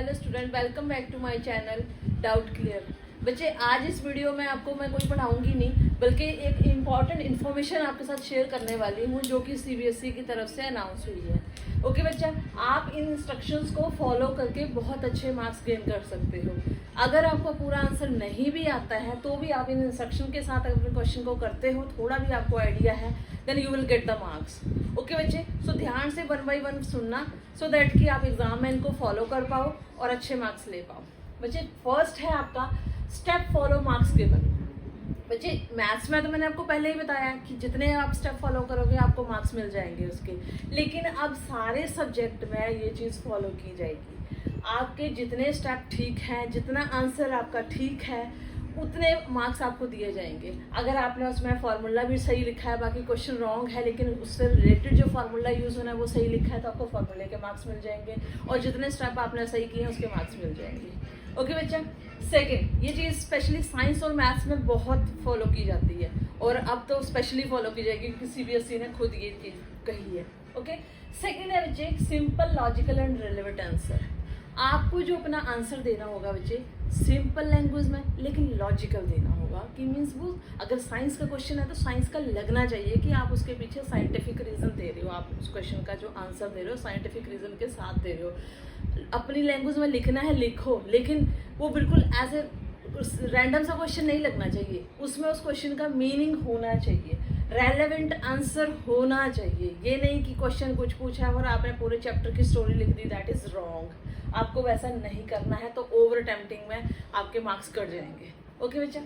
Hello student, welcome back to my channel doubt clear. बच्चे, आज इस वीडियो में आपको मैं कोई पढ़ाऊंगी नहीं, बल्कि एक इम्पॉर्टेंट इन्फॉर्मेशन आपके साथ शेयर करने वाली हूँ जो कि सीबीएसई की तरफ से अनाउंस हुई है। ओके बच्चा, आप इन इंस्ट्रक्शंस को फॉलो करके बहुत अच्छे मार्क्स गेन कर सकते हो। अगर आपको पूरा आंसर नहीं भी आता है तो भी आप इन इंस्ट्रक्शन के साथ अगर क्वेश्चन को करते हो, थोड़ा भी आपको आइडिया है, then you will get the marks. Okay बच्चे, सो ध्यान से 1 बाय 1 सुनना, सो दैट कि आप एग्जाम में इनको फॉलो कर पाओ और अच्छे मार्क्स ले पाओ। बच्चे, फर्स्ट है आपका स्टेप फॉलो मार्क्स गिवन। बच्चे, मैथ्स में तो मैंने आपको पहले ही बताया कि जितने आप स्टेप फॉलो करोगे आपको मार्क्स मिल जाएंगे उसके, लेकिन अब सारे सब्जेक्ट में ये चीज़ फॉलो की जाएगी। आपके जितने स्टेप ठीक हैं, जितना आंसर आपका ठीक है, उतने मार्क्स आपको दिए जाएंगे। अगर आपने उसमें फार्मूला भी सही लिखा है, बाकी क्वेश्चन रॉन्ग है, लेकिन उससे रिलेटेड जो फार्मूला यूज़ होना है वो सही लिखा है, तो आपको फार्मूले के मार्क्स मिल जाएंगे, और जितने स्टेप आपने सही किए हैं उसके मार्क्स मिल जाएंगे। ओके बच्चा, सेकंड, ये चीज़ स्पेशली साइंस और मैथ्स में बहुत फॉलो की जाती है, और अब तो स्पेशली फॉलो की जाएगी क्योंकि सीबीएसई ने खुद ये चीज़ कही है। ओके, सेकंड है बच्चे simple, logical and relevant answer. आपको जो अपना आंसर देना होगा बच्चे, सिंपल लैंग्वेज में लेकिन लॉजिकल देना होगा। कि मीन्स वो अगर साइंस का क्वेश्चन है तो साइंस का लगना चाहिए कि आप उसके पीछे साइंटिफिक रीज़न दे रहे हो, आप उस क्वेश्चन का जो आंसर दे रहे हो साइंटिफिक रीज़न के साथ दे रहे हो। अपनी लैंग्वेज में लिखना है लिखो, लेकिन वो बिल्कुल एज ए रैंडम सा क्वेश्चन नहीं लगना चाहिए, उसमें उस क्वेश्चन का मीनिंग होना चाहिए, रेलेवेंट आंसर होना चाहिए। ये नहीं कि क्वेश्चन कुछ पूछा है और आपने पूरे चैप्टर की स्टोरी लिख दी, दैट इज़ रॉन्ग। आपको वैसा नहीं करना है, तो ओवर अटेम्प्टिंग में आपके मार्क्स कट जाएंगे। ओके बच्चा,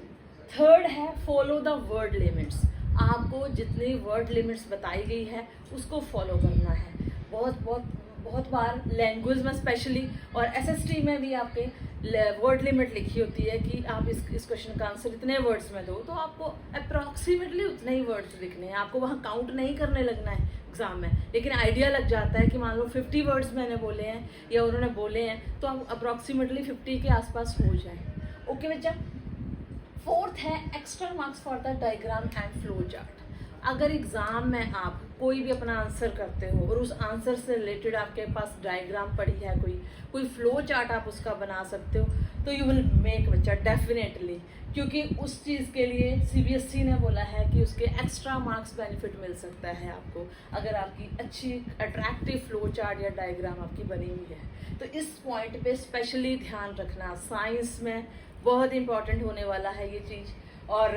थर्ड है फॉलो द वर्ड लिमिट्स। आपको जितनी वर्ड लिमिट्स बताई गई है उसको फॉलो करना है। बहुत बार लैंग्वेज में स्पेशली और एसएसटी में भी आपके वर्ड लिमिट लिखी होती है कि आप इस क्वेश्चन का आंसर इतने वर्ड्स में दो, तो आपको अप्रॉक्सीमेटली उतने ही वर्ड्स लिखने हैं। आपको वहाँ काउंट नहीं करने लगना है एग्जाम में, लेकिन आइडिया लग जाता है कि मान लो 50 वर्ड्स मैंने बोले हैं या उन्होंने बोले हैं, तो आप अप्रॉक्सीमेटली 50 के आसपास हो जाए। ओके बच्चा, फोर्थ है extra marks for the diagram and flow chart. अगर एग्ज़ाम में आप कोई भी अपना आंसर करते हो और उस आंसर से रिलेटेड आपके पास डायग्राम पड़ी है, कोई फ्लो चार्ट आप उसका बना सकते हो, तो यू विल मेक बच्चा डेफिनेटली, क्योंकि उस चीज़ के लिए सीबीएसई ने बोला है कि उसके एक्स्ट्रा मार्क्स बेनिफिट मिल सकता है आपको, अगर आपकी अच्छी अट्रैक्टिव फ्लो चार्ट या डायग्राम आपकी बनी हुई है। तो इस पॉइंट पे स्पेशली ध्यान रखना, साइंस में बहुत इंपॉर्टेंट होने वाला है ये चीज़, और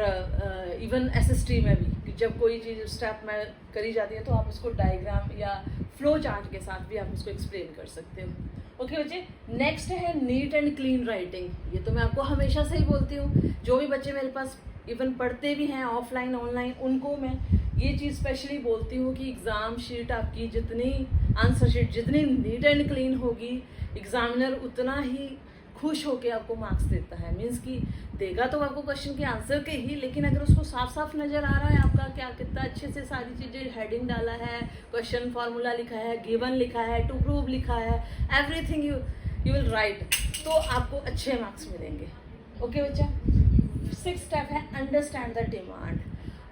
इवन एसएसटी में भी जब कोई चीज़ स्टेप में करी जाती है तो आप उसको डायग्राम या फ्लो चार्ट के साथ भी आप उसको एक्सप्लेन कर सकते हो। ओके बच्चे, नेक्स्ट है नीट एंड क्लीन राइटिंग। ये तो मैं आपको हमेशा से ही बोलती हूँ, जो भी बच्चे मेरे पास इवन पढ़ते भी हैं ऑफलाइन ऑनलाइन, उनको मैं ये चीज़ स्पेशली बोलती हूँ कि एग्ज़ाम शीट आपकी जितनी, आंसर शीट जितनी नीट एंड क्लीन होगी, एग्जामिनर उतना ही खुश होके आपको मार्क्स देता है। मीन्स कि देगा तो आपको क्वेश्चन के आंसर के ही, लेकिन अगर उसको साफ साफ नज़र आ रहा है आपका क्या कितना अच्छे से सारी चीज़ें, हेडिंग डाला है, क्वेश्चन फार्मूला लिखा है, गिवन लिखा है, टू प्रूव लिखा है, एवरीथिंग यू विल राइट, तो आपको अच्छे मार्क्स मिलेंगे। ओके बच्चा, 6th स्टेप है अंडरस्टैंड द डिमांड।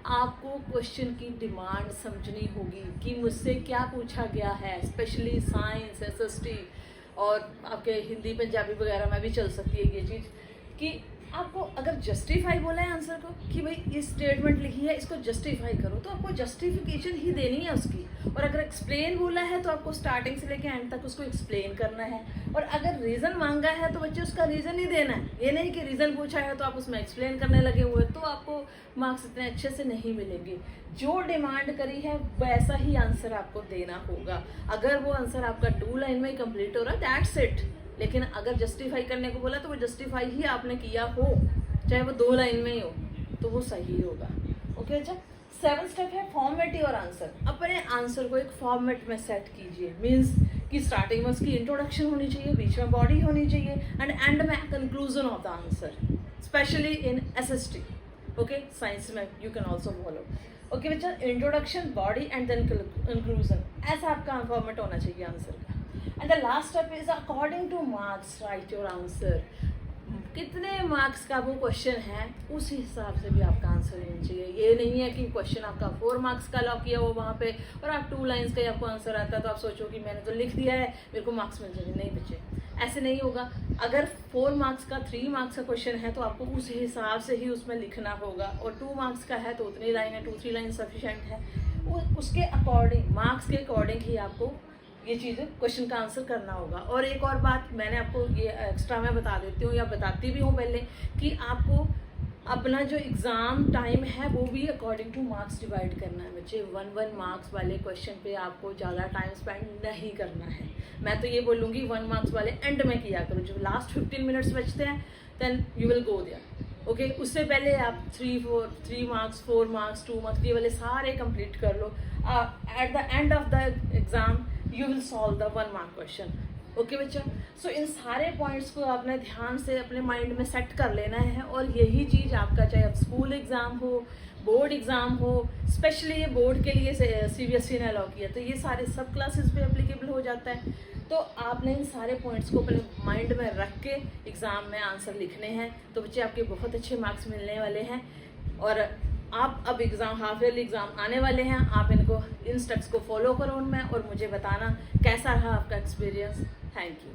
आपको क्वेश्चन की डिमांड समझनी होगी कि मुझसे क्या पूछा गया है, स्पेशली साइंस, एसएसटी और आपके हिंदी पंजाबी वगैरह में भी चल सकती है ये चीज़, कि आपको अगर जस्टिफाई बोला है आंसर को कि भाई ये स्टेटमेंट लिखी है इसको जस्टिफाई करो, तो आपको जस्टिफिकेशन ही देनी है उसकी। और अगर एक्सप्लेन बोला है तो आपको स्टार्टिंग से लेकर एंड तक उसको एक्सप्लेन करना है, और अगर रीज़न मांगा है तो बच्चे उसका रीज़न ही देना है। ये नहीं कि रीज़न पूछा है तो आप उसमें एक्सप्लेन करने लगे हुए, तो आपको मार्क्स इतने अच्छे से नहीं मिलेंगे। जो डिमांड करी है वैसा ही आंसर आपको देना होगा। अगर वो आंसर आपका 2 लाइन में ही कंप्लीट हो रहा है, दैट्स इट। लेकिन अगर जस्टिफाई करने को बोला तो वो जस्टिफाई ही आपने किया हो, चाहे वो 2 लाइन में ही हो, तो वो सही होगा। ओके अच्छा, 7th स्टेप है फॉर्मेट योर आंसर। अपने आंसर को एक फॉर्मेट में सेट कीजिए। मीन्स कि स्टार्टिंग में उसकी इंट्रोडक्शन होनी चाहिए, बीच में बॉडी होनी चाहिए, एंड एंड में conclusion of the answer, specially in SST. Okay, science में you can also follow. Okay बच्चा, introduction, body and then conclusion, ऐसा आपका फॉर्मेट होना चाहिए आंसर का। And the last step is according to marks write your answer. कितने marks का वो क्वेश्चन है उस हिसाब से भी आपका आंसर होना चाहिए। ये नहीं है कि क्वेश्चन आपका 4 मार्क्स का लॉक किया हो वहाँ पे और आप 2 लाइंस का ही आपको आंसर आता है तो आप सोचो कि मैंने तो लिख दिया है मेरे को मार्क्स मिल जाएंगे। नहीं बच्चे, ऐसे नहीं होगा। अगर 4 मार्क्स का 3 मार्क्स का क्वेश्चन है तो आपको उस हिसाब से ही उसमें लिखना होगा, और 2 मार्क्स का है तो उतनी लाइन है, 2-3 लाइन सफिशेंट है। उसके अकॉर्डिंग, मार्क्स के अकॉर्डिंग ही आपको ये चीज़ें क्वेश्चन का आंसर करना होगा। और एक और बात मैंने आपको ये एक्स्ट्रा मैं बता देती हूँ, या बताती भी हूँ पहले, कि आपको अपना जो एग्ज़ाम टाइम है वो भी अकॉर्डिंग टू मार्क्स डिवाइड करना है बच्चे। 1 मार्क्स वाले क्वेश्चन पे आपको ज़्यादा टाइम स्पेंड नहीं करना है। मैं तो ये बोलूँगी 1 मार्क्स वाले एंड में किया करो, जो लास्ट 15 मिनट्स बचते हैं, then you will go there. Okay, उससे पहले आप 3 मार्क्स, 4 मार्क्स, 2 मार्क्स, ये वाले सारे कंप्लीट कर लो। At the end of the exam you will solve the 1 mark question. Okay बच्चा, सो इन सारे पॉइंट्स को आपने ध्यान से अपने माइंड में सेट कर लेना है। और यही चीज़ आपका, चाहे अब स्कूल एग्ज़ाम हो, बोर्ड एग्ज़ाम हो, स्पेशली ये बोर्ड के लिए CBSE ने अलाउ किया, तो ये सारे सब क्लासेस पे एप्लीकेबल हो जाता है। तो आपने इन सारे पॉइंट्स को अपने माइंड में रख के एग्ज़ाम में आंसर लिखने हैं, तो बच्चे आपके बहुत अच्छे मार्क्स मिलने वाले हैं। और आप अब एग्ज़ाम, हाफ ईयरली एग्ज़ाम आने वाले हैं, आप इन स्टेप्स को फॉलो करो उनमें, और मुझे बताना कैसा रहा आपका एक्सपीरियंस। Thank you.